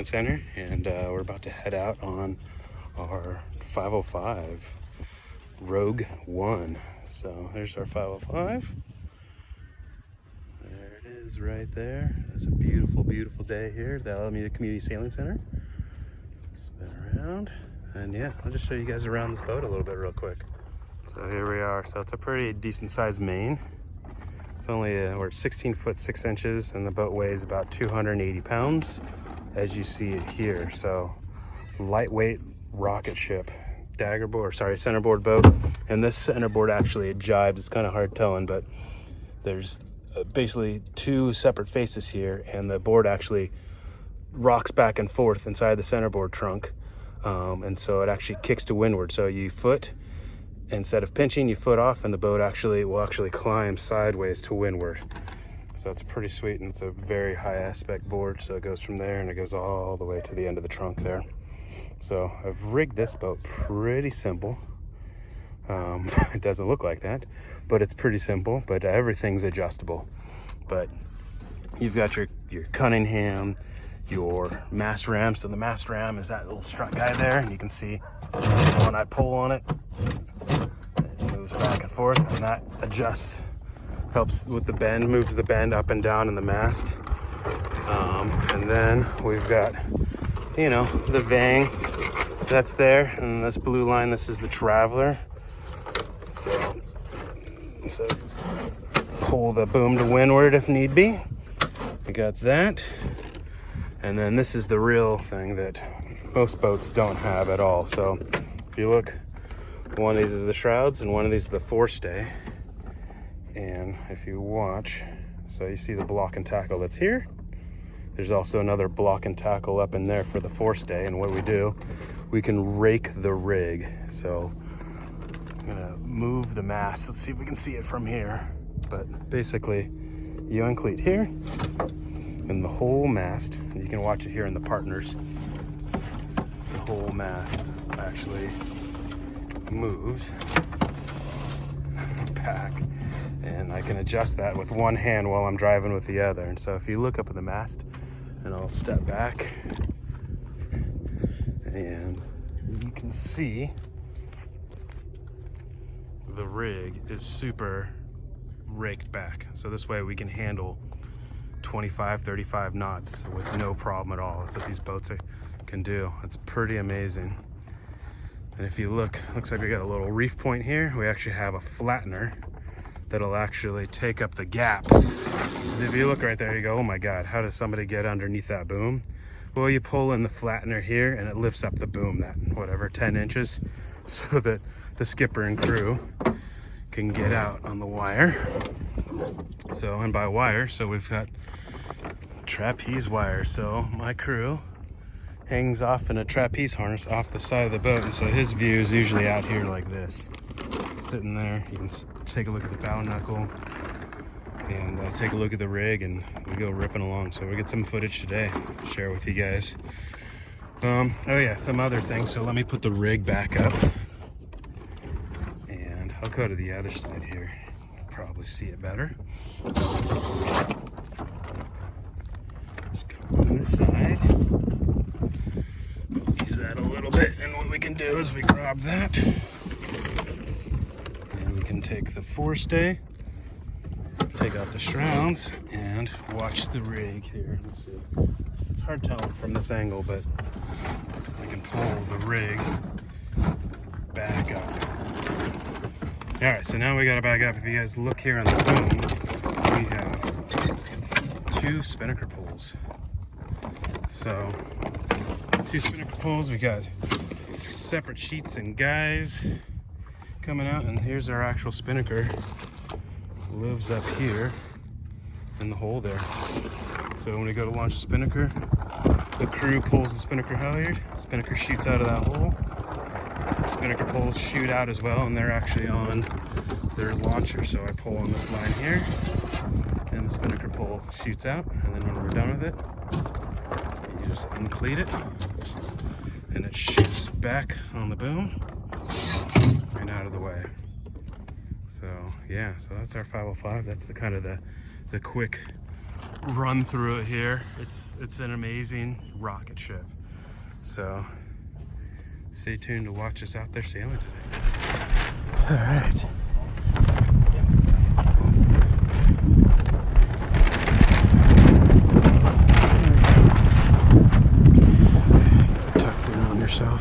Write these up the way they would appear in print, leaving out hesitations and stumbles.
Sailing Center, and we're about to head out on our 505 Rogue 1. So there's our 505. There it is right there. It's a beautiful, beautiful day here at the Alameda Community Sailing Center. Spin around, and yeah, I'll just show you guys around this boat a little bit real quick. So here we are. So it's a pretty decent sized main. It's only, we're 16 foot 6 inches, and the boat weighs about 280 pounds, as you see it here. So lightweight rocket ship, centerboard boat. And this centerboard actually, it jibes. It's kind of hard telling, but there's basically two separate faces here, and the board actually rocks back and forth inside the centerboard trunk. And so it actually kicks to windward. So you foot, instead of pinching, you foot off, and the boat will actually climb sideways to windward. So it's pretty sweet, and it's a very high aspect board. So it goes from there and it goes all the way to the end of the trunk there. So I've rigged this boat pretty simple. It doesn't look like that, but it's pretty simple, but everything's adjustable. But you've got your Cunningham, your mast ram. So the mast ram is that little strut guy there, and you can see when I pull on it, it moves back and forth, and that adjusts, helps with the bend, moves the bend up and down in the mast. And then we've got, the Vang that's there, and this blue line, this is the Traveler. So pull the boom to windward if need be. We got that. And then this is the real thing that most boats don't have at all. So if you look, one of these is the shrouds, and one of these is the forestay. And if you watch, so you see the block and tackle that's here. There's also another block and tackle up in there for the forestay. And what we do, we can rake the rig. So I'm gonna move the mast. Let's see if we can see it from here. But basically, you uncleat here, and the whole mast, and you can watch it here in the partners, the whole mast actually moves back, and I can adjust that with one hand while I'm driving with the other. And so if you look up at the mast, and I'll step back, and you can see the rig is super raked back. So this way we can handle 25, 35 knots with no problem at all. That's what these boats can do. It's pretty amazing. And if you look, looks like we got a little reef point here. We actually have a flattener that'll actually take up the gap. So if you look right there, you go, oh my God, how does somebody get underneath that boom? Well, you pull in the flattener here, and it lifts up the boom that, 10 inches, so that the skipper and crew can get out on the wire. So, and by wire, so we've got trapeze wire. So my crew hangs off in a trapeze harness off the side of the boat, and so his view is usually out here like this, sitting there. You can take a look at the bow knuckle and take a look at the rig, and we go ripping along. So we get some footage today to share with you guys. Oh yeah, some other things. So let me put the rig back up, and I'll go to the other side here. You'll probably see it better. Just come on this side. Use that a little bit, and what we can do is we grab that, and we can take the forestay, take out the shrouds, and watch the rig here. Let's see. It's hard telling from this angle, but I can pull the rig back up. All right, so now we got to back up. If you guys look here on the boom, we have two spinnaker pulls. So, two spinnaker pulls. We got separate sheets and guys coming out, and here's our actual spinnaker. Lives up here in the hole there. So when we go to launch the spinnaker, the crew pulls the spinnaker halyard. Spinnaker shoots out of that hole. Spinnaker poles shoot out as well, and they're actually on their launcher. So I pull on this line here, and the spinnaker pole shoots out. And then when we're done with it, you just uncleat it, and it shoots back on the boom and out of the way. So yeah, so that's our 505. That's the kind of the quick run through it here. It's an amazing rocket ship. So stay tuned to watch us out there sailing today. All right. Tuck in on yourself.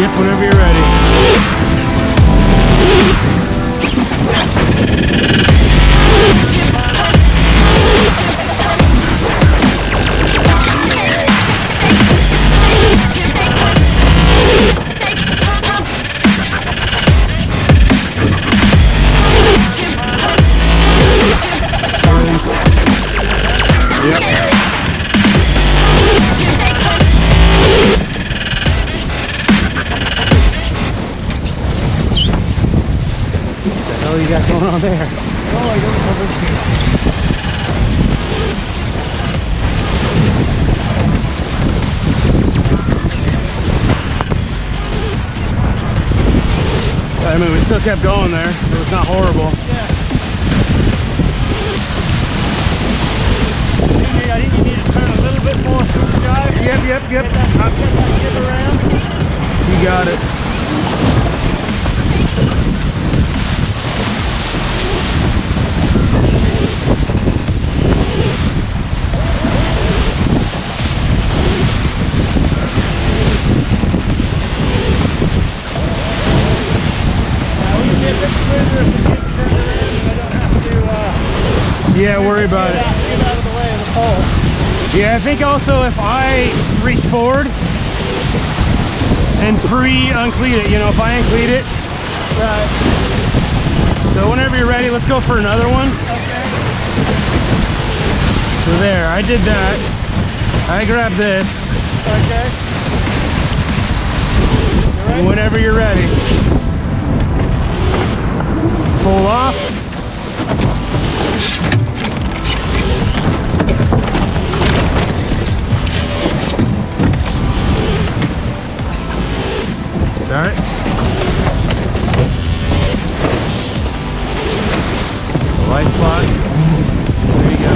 Yep, whenever you're ready. What do you got going on there? Oh, I don't know this. I mean, we still kept going there. It was not horrible. Yeah. I think you need to turn a little bit more through the sky. Yep. Get that jib around. You got it. Yeah, worry about it. Get out of the way of the pole. Yeah, I think also if I reach forward and pre-uncleat it, you know, if I uncleat it. Right. So whenever you're ready, let's go for another one. Okay. So there, I did that. I grabbed this. Okay. And whenever you're ready. Pull off. All right. Light spot. There you go.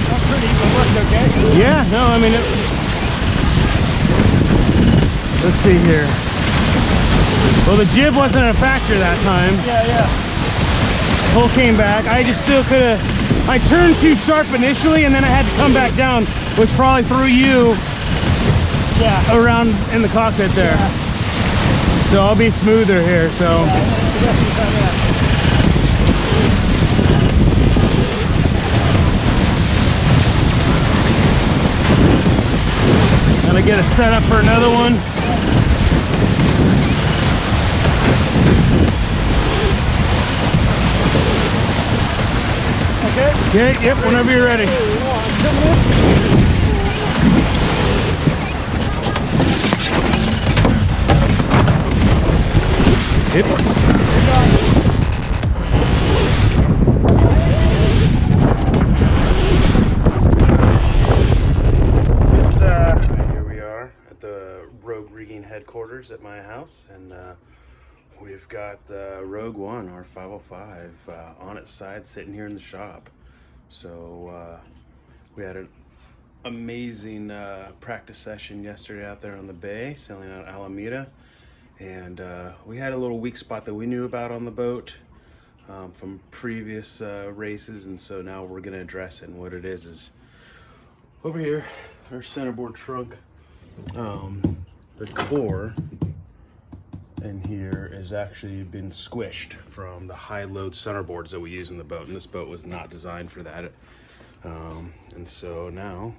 That's pretty. It worked okay. Yeah. No, I mean, let's see here. Well, the jib wasn't a factor that time. Yeah. Pull came back. I just still could have. I turned too sharp initially, and then I had to come back down, which probably threw you around in the cockpit there. Yeah. So I'll be smoother here. So. Gonna get it set up for another one. Okay. Okay, yep, whenever you're ready. Yep. Headquarters at my house, and we've got Rogue One, our 505, on its side, sitting here in the shop. So we had an amazing practice session yesterday out there on the bay, sailing out Alameda, and we had a little weak spot that we knew about on the boat from previous races, and so now we're going to address it. And what it is over here, our centerboard trunk. The core in here is actually been squished from the high load centerboards that we use in the boat, and this boat was not designed for that. And so now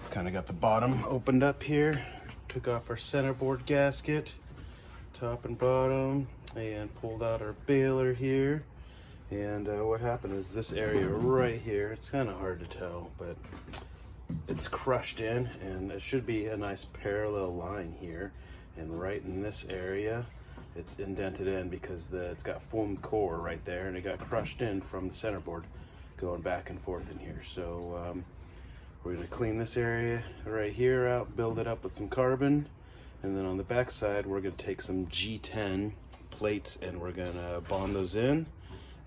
kind of got the bottom opened up here, took off our centerboard gasket, top and bottom, and pulled out our baler here. And what happened is this area right here, it's kind of hard to tell, but it's crushed in, and it should be a nice parallel line here, and right in this area it's indented in because it's got foam core right there, and it got crushed in from the centerboard going back and forth in here. So we're going to clean this area right here out, build it up with some carbon, and then on the back side we're going to take some G10 plates and we're going to bond those in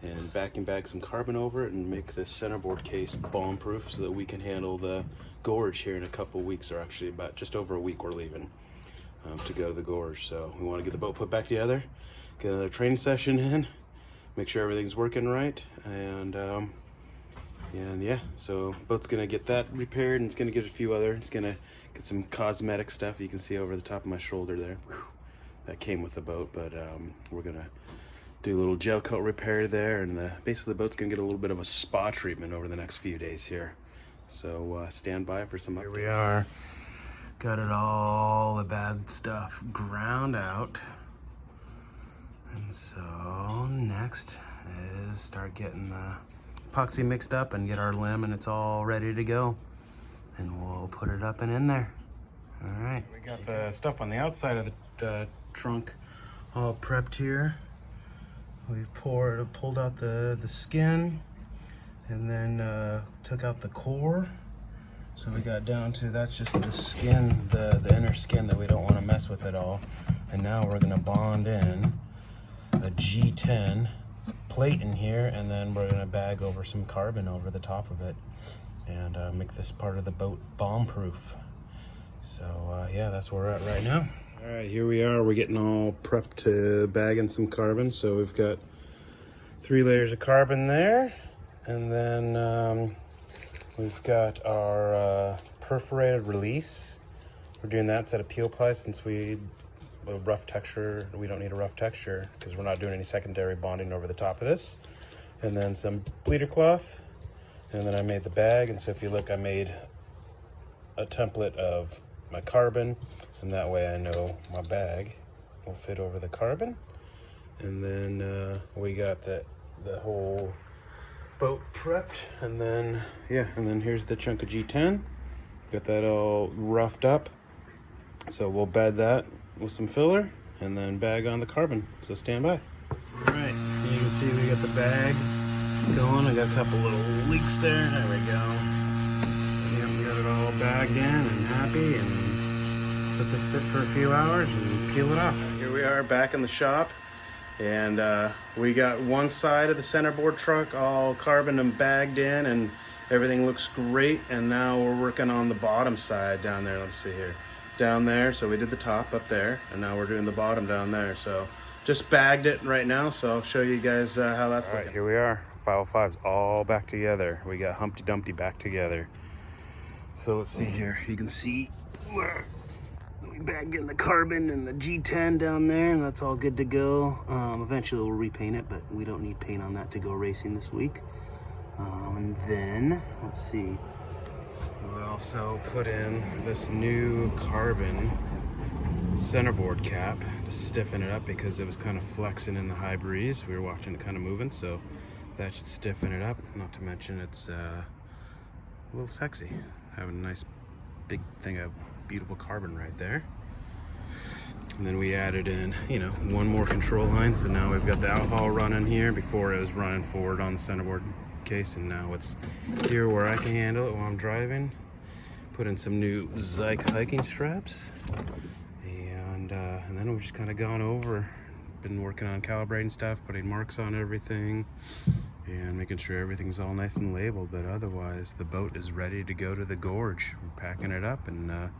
and vacuum bag some carbon over it and make this centerboard case bomb proof so that we can handle the gorge here in a couple weeks, or actually about just over a week we're leaving to go to the gorge. So we want to get the boat put back together, get another training session in, make sure everything's working right, and yeah, so boat's gonna get that repaired, and it's gonna get a few other, it's gonna get some cosmetic stuff you can see over the top of my shoulder there. Whew. That came with the boat, but we're gonna do a little gel coat repair there, and basically the boat's gonna get a little bit of a spa treatment over the next few days here. So stand by for some updates. Here we are, got it all the bad stuff ground out, and so next is start getting the epoxy mixed up and get our limb, and it's all ready to go, and we'll put it up and in there. All right, we got the stuff on the outside of the trunk all prepped here. We've pulled out the skin, and then took out the core. So we got down to, that's just the skin, the inner skin that we don't want to mess with at all. And now we're gonna bond in a G10 plate in here, and then we're gonna bag over some carbon over the top of it and make this part of the boat bomb proof. So yeah, that's where we're at right now. All right, here we are. We're getting all prepped to bag in some carbon. So we've got 3 layers of carbon there, and then we've got our perforated release. We're doing that instead of peel ply, since we don't need a rough texture because we're not doing any secondary bonding over the top of this. And then some bleeder cloth, and then I made the bag. And so if you look, I made a template of my carbon, and that way I know my bag will fit over the carbon. And then we got the whole boat prepped, and then yeah, and then here's the chunk of G10. Got that all roughed up, so we'll bed that with some filler and then bag on the carbon. So stand by. All right, you can see we got the bag going. I got a couple little leaks there. There we go. Yeah, we got it all bagged in and happy, and let this sit for a few hours and peel it off. Here we are back in the shop, and we got one side of the centerboard trunk all carbon and bagged in, and everything looks great. And now we're working on the bottom side down there. Let's see here, down there. So we did the top up there, and now we're doing the bottom down there. So just bagged it right now, so I'll show you guys how that's looking. All right, here we are, 505's all back together. We got Humpty Dumpty back together. So let's see here, you can see where we bagged in the carbon and the G10 down there, and that's all good to go. Eventually we'll repaint it, but we don't need paint on that to go racing this week. And then, let's see, we'll also put in this new carbon centerboard cap to stiffen it up because it was kind of flexing in the high breeze. We were watching it kind of moving, so That should stiffen it up, not to mention it's a little sexy. Having a nice big thing of beautiful carbon right there. And then we added in, you know, one more control line, so now we've got the outhaul running here. Before it was running forward on the centerboard case, and now it's here where I can handle it while I'm driving. Put in some new Zyke hiking straps, and then we've just kind of gone over, been working on calibrating stuff, putting marks on everything, and making sure everything's all nice and labeled. But otherwise, the boat is ready to go to the gorge. We're packing it up and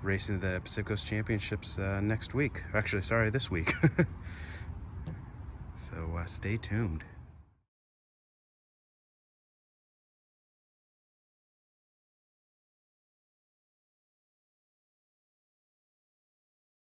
racing the Pacific Coast Championships next week. Actually, sorry, this week. So stay tuned.